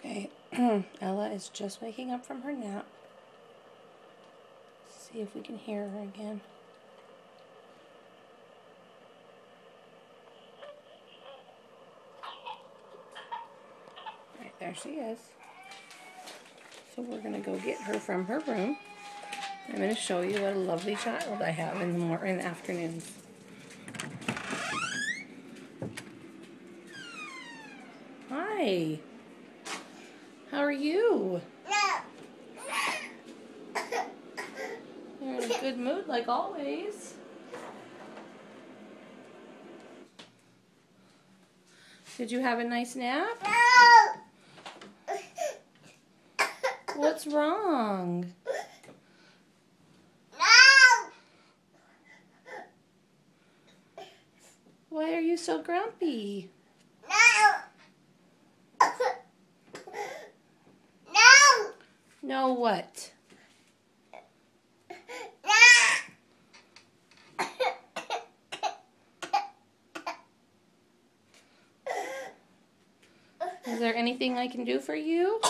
Okay, Ella is just waking up from her nap. Let's see if we can hear her again. Right, there she is. So we're going to go get her from her room. I'm going to show you what a lovely child I have in the afternoons. Hi. How are you? You're in a good mood like always. Did you have a nice nap? What's wrong? Why are you so grumpy? No what? Is there anything I can do for you?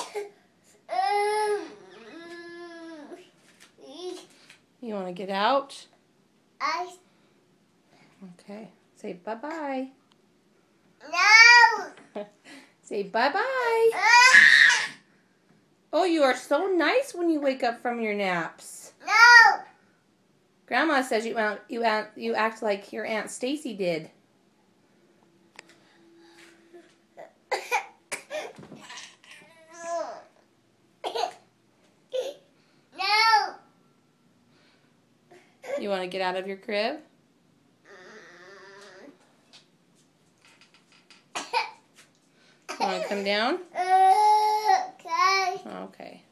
You want to get out? Okay. Say bye-bye. No! Say bye-bye. Oh, you are so nice when you wake up from your naps. No! Grandma says you act like your Aunt Stacy did. No! You want to get out of your crib? You want to come down? Okay. Okay.